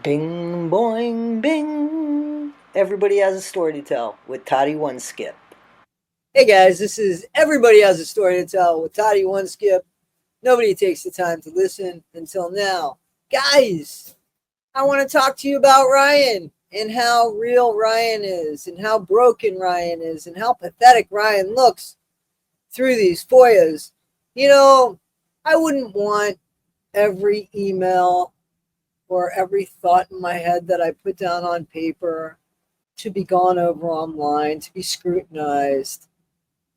Bing boing bing. Everybody has a story to tell with Toddie One Skip. Hey guys, this is Everybody Has a Story to Tell with Toddie One Skip. Nobody takes the time to listen until now. Guys, I want to talk to you about Ryan and how real Ryan is and how broken Ryan is and how pathetic Ryan looks through these FOIAs. You know, I wouldn't want every email or every thought in my head that I put down on paper to be gone over online, to be scrutinized.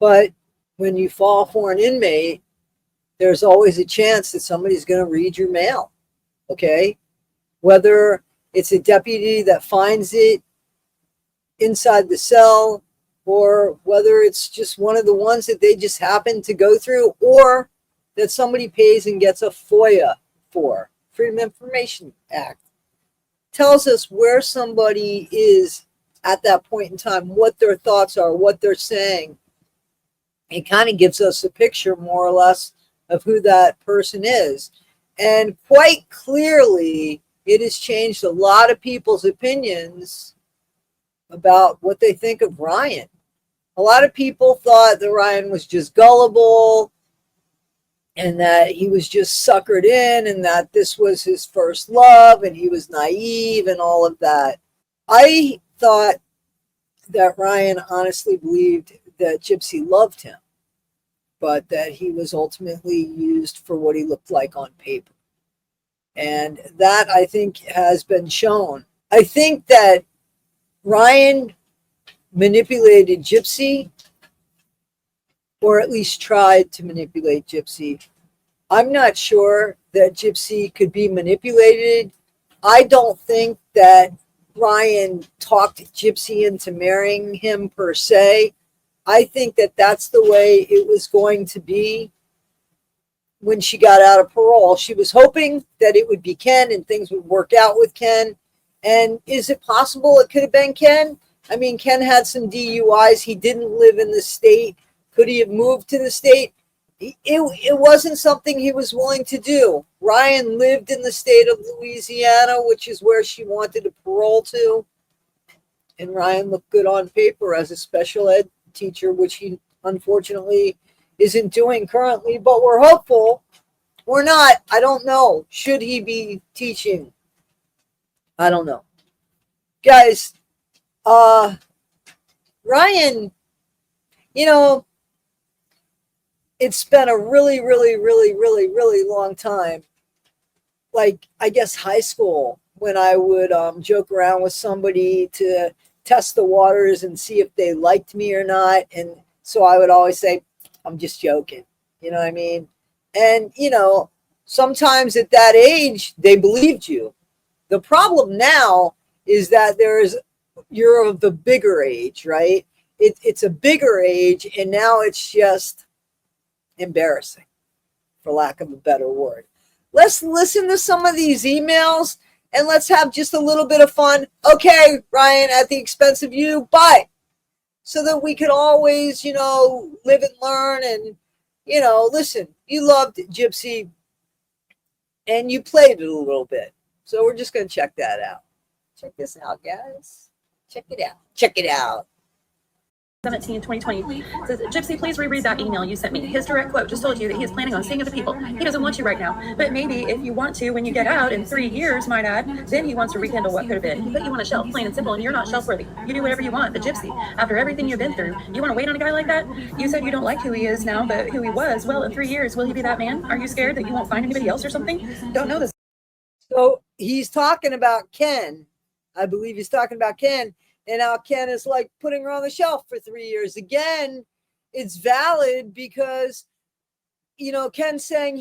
But when you fall for an inmate, there's always a chance that somebody's going to read your mail. Okay. Whether it's a deputy that finds it inside the cell, or whether it's just one of the ones that they just happen to go through, or that somebody pays and gets a FOIA for, Freedom of Information Act, tells us where somebody is at that point in time, what their thoughts are, what they're saying. It kind of gives us a picture, more or less, of who that person is. And quite clearly, it has changed a lot of people's opinions about what they think of Ryan. A lot of people thought that Ryan was just gullible and that he was just suckered in and that this was his first love and he was naive and all of that. I thought that Ryan honestly believed that Gypsy loved him, but that he was ultimately used for what he looked like on paper. And that, I think, has been shown. I think that Ryan manipulated Gypsy, or at least tried to manipulate Gypsy. I'm not sure that Gypsy could be manipulated. I don't think that Ryan talked Gypsy into marrying him per se. I think that that's the way it was going to be when she got out of parole. She was hoping that it would be Ken and things would work out with Ken. And is it possible it could have been Ken? I mean, Ken had some DUIs. He didn't live in the state. Could he have moved to the state? It wasn't something he was willing to do. Ryan lived in the state of Louisiana, which is where she wanted to parole to. And Ryan looked good on paper as a special ed teacher, which he unfortunately isn't doing currently, but we're hopeful. We're not. I don't know. Should he be teaching? I don't know. Guys, Ryan, you know, it's been a really, really, really, really, really long time. Like, I guess high school, when I would joke around with somebody to test the waters and see if they liked me or not. And so I would always say, I'm just joking. You know what I mean? And, sometimes at that age, they believed you. The problem now is that you're of the bigger age, right? It's a bigger age, and now it's just embarrassing, for lack of a better word. Let's listen to some of these emails and let's have just a little bit of fun. Okay, Ryan, at the expense of you, but so that we could always, live and learn. And, listen, you loved Gypsy and you played it a little bit. So we're just going to check that out. Check this out, guys. Check it out. Check it out. 17, 2020 says, Gypsy, please reread that email you sent me. His direct quote just told you that he is planning on seeing other people. He doesn't want you right now, but maybe if you want to, when you get out in 3 years, might add, then he wants to rekindle what could have been. He put you on a shelf, plain and simple, and you're not shelf worthy. You do whatever you want, but Gypsy, after everything you've been through, you want to wait on a guy like that? You said you don't like who he is now, but who he was. Well, in 3 years, will he be that man? Are you scared that you won't find anybody else or something? Don't know this. So he's talking about Ken. I believe he's talking about Ken. And now Ken is like putting her on the shelf for 3 years. Again, it's valid because, Ken's saying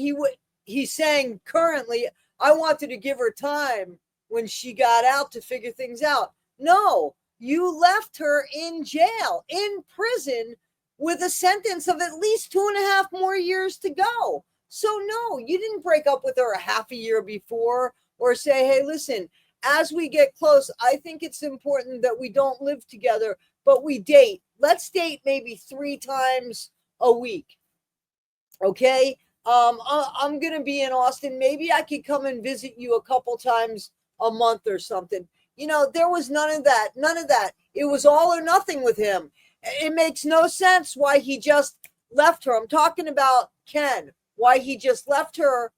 he's saying currently, I wanted to give her time when she got out to figure things out. No, you left her in jail, in prison, with a sentence of at least 2.5 more years to go. So no, you didn't break up with her a half a year before or say, hey, listen, as we get close, I think it's important that we don't live together, but we date. Let's date maybe 3 times a week. Okay? I'm going to be in Austin. Maybe I could come and visit you a couple times a month or something. You know, there was none of that. None of that. It was all or nothing with him. It makes no sense why he just left her. I'm talking about Ken, why he just left her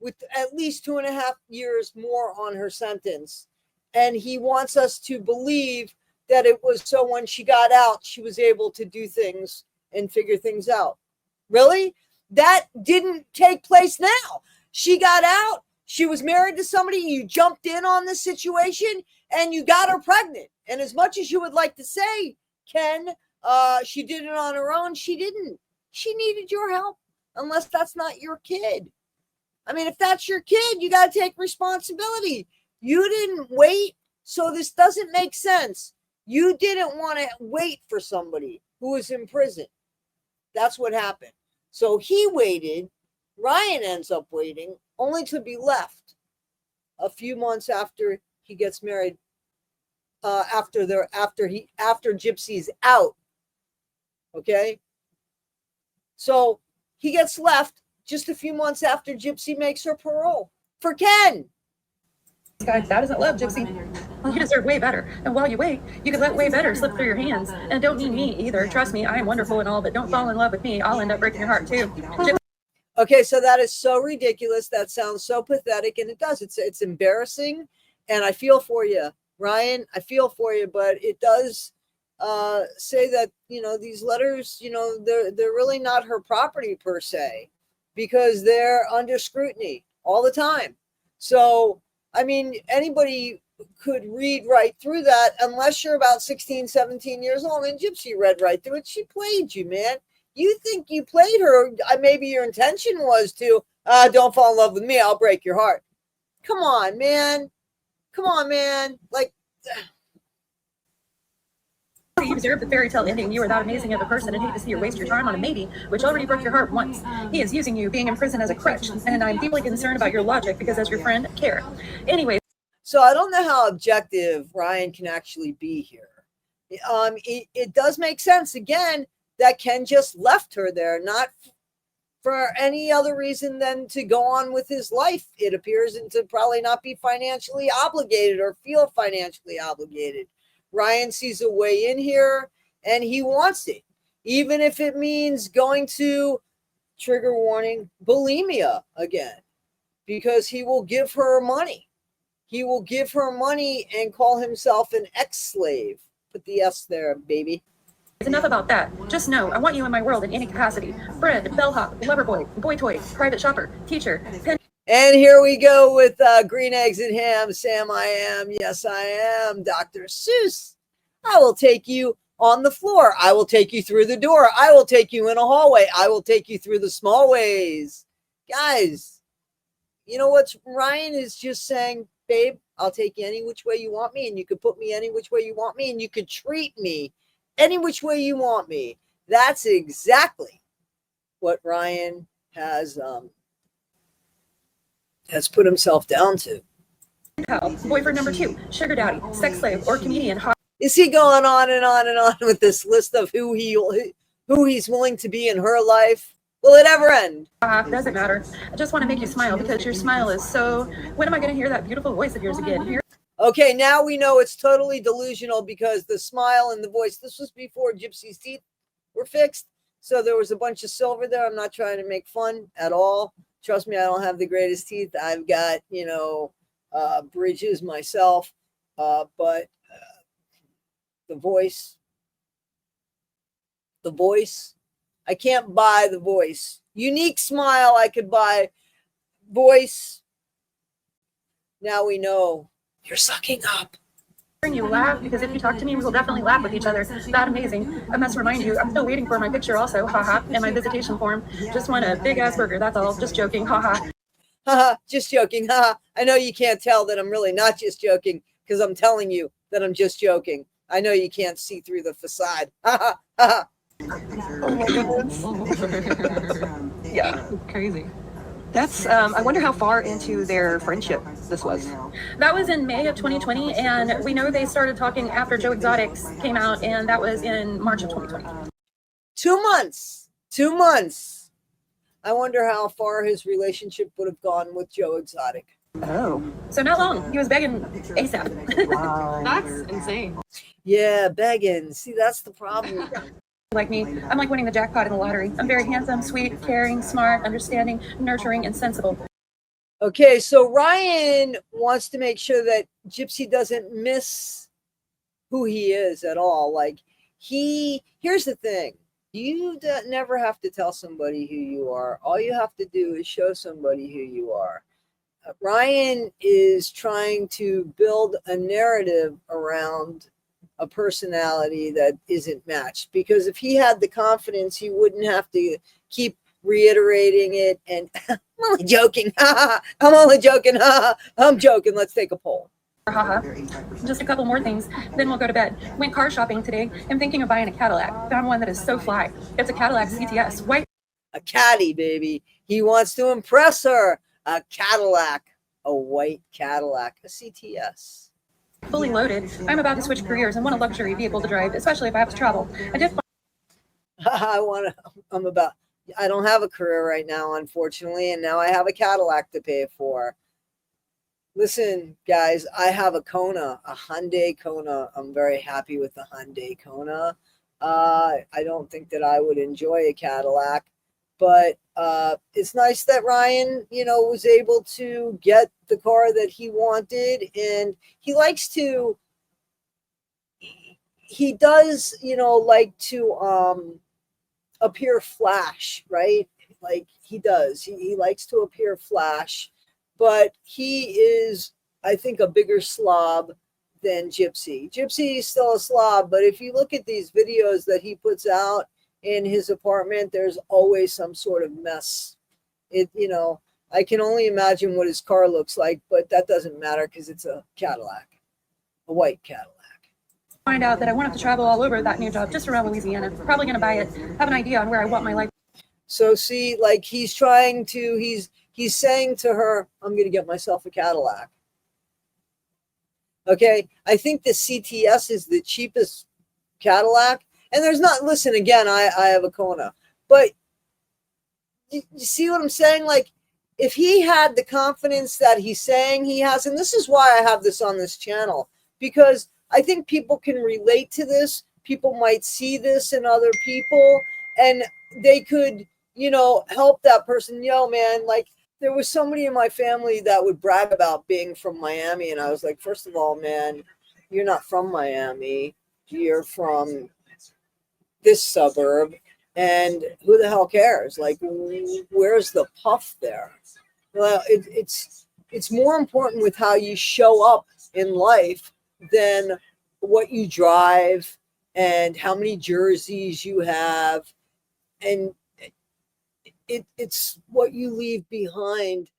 with at least 2.5 years more on her sentence. And he wants us to believe that it was so when she got out, she was able to do things and figure things out. Really? That didn't take place now. She got out. She was married to somebody. You jumped in on this situation and you got her pregnant. And as much as you would like to say, Ken, she did it on her own, she didn't. She needed your help, unless that's not your kid. I mean, if that's your kid, you got to take responsibility. You didn't wait, so this doesn't make sense. You didn't want to wait for somebody who was in prison. That's what happened. So he waited. Ryan ends up waiting, only to be left a few months after he gets married. After Gypsy's out. Okay. So he gets left just a few months after Gypsy makes her parole for Ken. Guy, that isn't love, Gypsy. You deserve way better. And while you wait, you can let way better slip through your hands. And don't mean me either. Trust me, I am wonderful and all, but don't fall in love with me. I'll end up breaking your heart too. Okay, so that is so ridiculous. That sounds so pathetic, and it does. It's embarrassing, and I feel for you, Ryan. I feel for you, but it does say that, you know, these letters, you know, they're really not her property per se, because they're under scrutiny all the time. So, I mean, anybody could read right through that unless you're about 16, 17 years old. And Gypsy read right through it. She played you, man. You think you played her. Maybe your intention was to, don't fall in love with me. I'll break your heart. Come on, man. Come on, man. Like, you deserve the fairy tale ending. You are that amazing of a person and hate to see you waste your time on a maybe, which already broke your heart once. He is using you being in prison as a crutch, and I'm deeply concerned about your logic because as your friend, care. Anyways. So I don't know how objective Ryan can actually be here. It does make sense, again, that Ken just left her there, not for any other reason than to go on with his life, it appears, and to probably not be financially obligated or feel financially obligated. Ryan sees a way in here and he wants it, even if it means going to, trigger warning, bulimia again, because he will give her money. He will give her money and call himself an ex-slave. Put the S there, baby. Enough about that. Just know, I want you in my world in any capacity. Friend, bellhop, lover boy, boy toy, private shopper, teacher, pen. And here we go with green eggs and ham. Sam, I am. Yes, I am. Dr. Seuss. I will take you on the floor. I will take you through the door. I will take you in a hallway. I will take you through the small ways. Guys, you know what? Ryan is just saying, babe, I'll take you any which way you want me, and you could put me any which way you want me, and you could treat me any which way you want me. That's exactly what Ryan has put himself down to. Boyfriend number 2, sugar daddy, sex slave, or comedian. Is he going on and on and on with this list of who he's willing to be in her life? Will it ever end? Doesn't matter. I just want to make you smile because your smile is so... When am I going to hear that beautiful voice of yours again? Here. Okay, now we know it's totally delusional because the smile and the voice, this was before Gypsy's teeth were fixed. So there was a bunch of silver there. I'm not trying to make fun at all. Trust me, I don't have the greatest teeth. I've got, bridges myself. But the voice, I can't buy the voice. Unique smile, I could buy. Voice, now we know. You're sucking up. You laugh because if you talk to me, we will definitely laugh with each other. That amazing. I must remind you, I'm still waiting for my picture also, haha, and my visitation form. Just want a big ass burger, that's all. Just joking, haha. Haha, just joking, haha. I know you can't tell that I'm really not just joking because I'm telling you that I'm just joking. I know you can't see through the facade. Haha, haha. Oh my goodness. Yeah, crazy. That's, I wonder how far into their friendship this was. That was in May of 2020, and we know they started talking after Joe Exotics came out, and that was in March of 2020. 2 months. 2 months. I wonder how far his relationship would have gone with Joe Exotic. Oh. So not long. He was begging ASAP. Wow. That's insane. Yeah, begging. See, that's the problem. Like me, I'm like winning the jackpot in the lottery. I'm very handsome, sweet, caring, smart, understanding, nurturing, and sensible. Okay, so Ryan wants to make sure that Gypsy doesn't miss who he is at all. Like, here's the thing. You never have to tell somebody who you are. All you have to do is show somebody who you are. Ryan is trying to build a narrative around a personality that isn't matched, because if he had the confidence, he wouldn't have to keep reiterating it. And I'm only joking. I'm only joking. I'm joking. Let's take a poll. Haha. Just a couple more things, then we'll go to bed. Went car shopping today. I'm thinking of buying a Cadillac. Found one that is so fly. It's a Cadillac CTS. White. A caddy, baby. He wants to impress her. A Cadillac. A white Cadillac. A CTS. Fully loaded. I'm about to switch careers and want a luxury vehicle to drive, especially if I have to travel. I did I don't have a career right now, unfortunately, and now I have a Cadillac to pay for. Listen, guys, I have a Kona, a Hyundai Kona. I'm very happy with the Hyundai Kona. I don't think that I would enjoy a Cadillac, but it's nice that Ryan, was able to get the car that he wanted, and he does, like to appear flash, right? Like he does. He likes to appear flash, but he is, I think, a bigger slob than Gypsy. Gypsy is still a slob, but if you look at these videos that he puts out in his apartment, there's always some sort of mess. I can only imagine what his car looks like, but that doesn't matter because it's a Cadillac, a white Cadillac. Find out that I want to travel all over that new job, just around Louisiana. Probably going to buy it, have an idea on where I want my life. So see, like he's saying to her, I'm going to get myself a Cadillac. Okay. I think the CTS is the cheapest Cadillac. And listen, again, I have a Kona, but you see what I'm saying? Like, if he had the confidence that he's saying he has, and this is why I have this on this channel, because I think people can relate to this. People might see this in other people, and they could, help that person. Man, like there was somebody in my family that would brag about being from Miami. And I was like, first of all, man, you're not from Miami. You're from this suburb. And who the hell cares? Like, where's the puff there? Well, it's more important with how you show up in life than what you drive and how many jerseys you have. And it's what you leave behind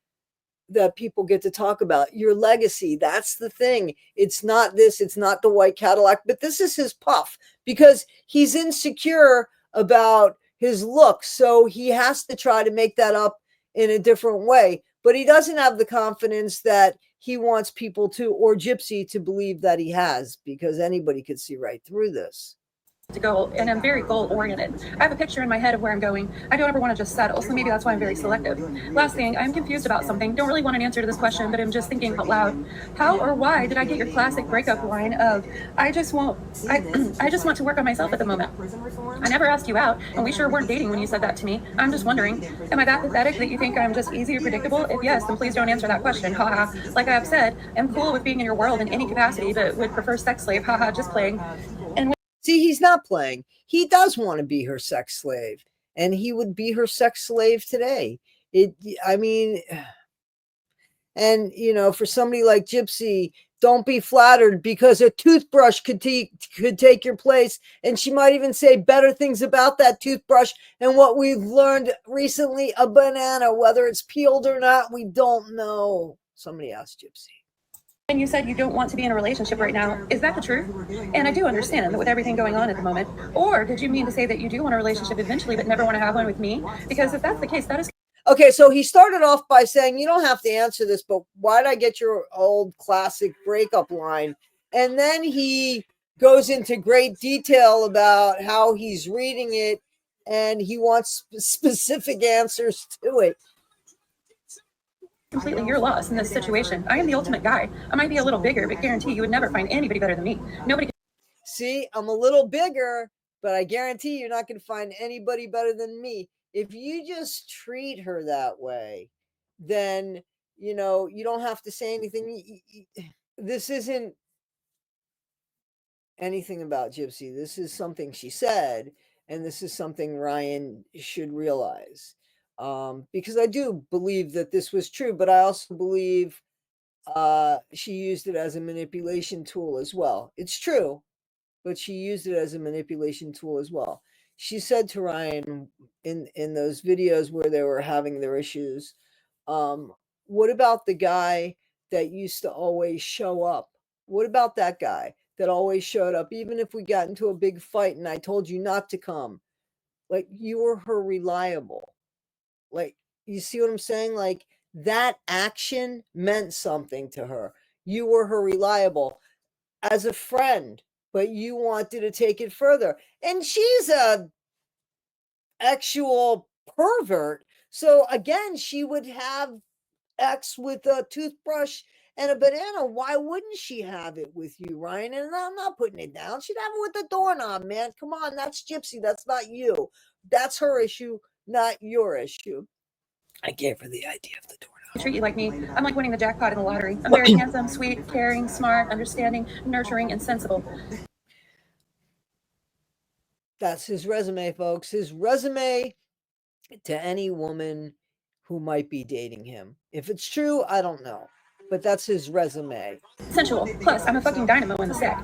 that people get to talk about. Your legacy. That's the thing. It's not the white Cadillac, but this is his puff because he's insecure about his look. So he has to try to make that up in a different way, but he doesn't have the confidence that he wants people to, or Gypsy to believe that he has, because anybody could see right through this. To go, and I'm very goal oriented. I have a picture in my head of where I'm going. I don't ever want to just settle, so maybe that's why I'm very selective. Last thing, I'm confused about something. Don't really want an answer to this question, but I'm just thinking out loud. How or why did I get your classic breakup line of I just want to work on myself at the moment? I never asked you out, and we sure weren't dating when you said that to me. I'm just wondering, am I that pathetic that you think I'm just easy or predictable? If yes, then please don't answer that question. Haha. Like I've said, I'm cool with being in your world in any capacity, but would prefer sex slave. Haha, just playing. And see, he's not playing. He does want to be her sex slave, and he would be her sex slave today. For somebody like Gypsy, don't be flattered because a toothbrush could take your place, and she might even say better things about that toothbrush. And what we've learned recently, a banana, whether it's peeled or not, we don't know. Somebody asked Gypsy. And you said you don't want to be in a relationship right now. Is that the truth? And I do understand that with everything going on at the moment. Or did you mean to say that you do want a relationship eventually, but never want to have one with me? Because if that's the case, that is... Okay, so he started off by saying, you don't have to answer this, but why'd I get your old classic breakup line? And then he goes into great detail about how he's reading it, and he wants specific answers to it. completely your loss in this situation. I am the ultimate guy. I might be a little bigger, but guarantee you would never find anybody better than me. Nobody can See, I'm a little bigger, but I guarantee you're not going to find anybody better than me. If you just treat her that way, then, you know, you don't have to say anything. This isn't anything about Gypsy. This is something she said, and this is something Ryan should realize. Because I do believe that this was true, but I also believe she used it as a manipulation tool as well. It's true, but she used it as a manipulation tool as well. She said to Ryan in those videos where they were having their issues, what about the guy that used to always show up? What about that guy that always showed up, even if we got into a big fight and I told you not to come? Like, you were her reliable. Like, you see what I'm saying? Like, that action meant something to her. You were her reliable as a friend, but you wanted to take it further. And she's a actual pervert. So again, she would have X with a toothbrush and a banana. Why wouldn't she have it with you, Ryan? And I'm not putting it down. She'd have it with the doorknob, man. Come on, that's Gypsy. That's not you. That's her issue, not your issue. I gave her the idea of the doorknob. treat you like me. I'm like winning the jackpot in the lottery. I'm very handsome, sweet, caring, smart, understanding, nurturing, and sensible. That's his resume, folks. His resume to any woman who might be dating him. If it's true, I don't know. But that's his resume. Sensual. Plus, I'm a fucking dynamo in the sack.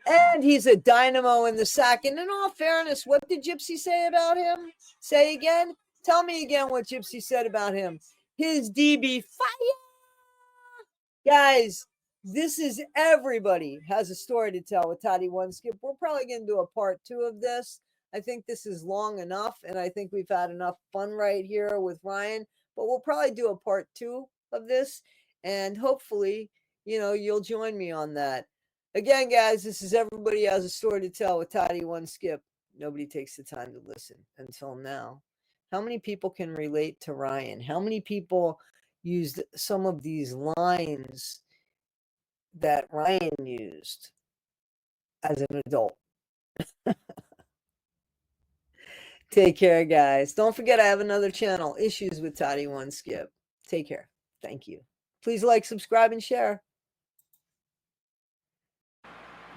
And he's a dynamo in the sack. And in all fairness, what did Gypsy say about him? Say again? Tell me again what Gypsy said about him. His DB fire! Guys, this is Everybody Has a Story to Tell with Toddie One Skip. We're probably going to do a part 2 of this. I think this is long enough, and I think we've had enough fun right here with Ryan. But we'll probably do a part 2 of this, and hopefully, you know, you'll join me on that. Again, guys, this is Everybody Has a Story to Tell with Toddie One Skip. Nobody takes the time to listen until now. How many people can relate to Ryan? How many people used some of these lines that Ryan used as an adult? Take care, guys. Don't forget, I have another channel, Issues with Toddie One Skip. Take care. Thank you. Please like, subscribe, and share.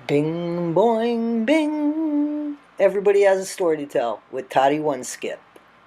Bing, boing, bing. Everybody has a story to tell with Toddie One Skip.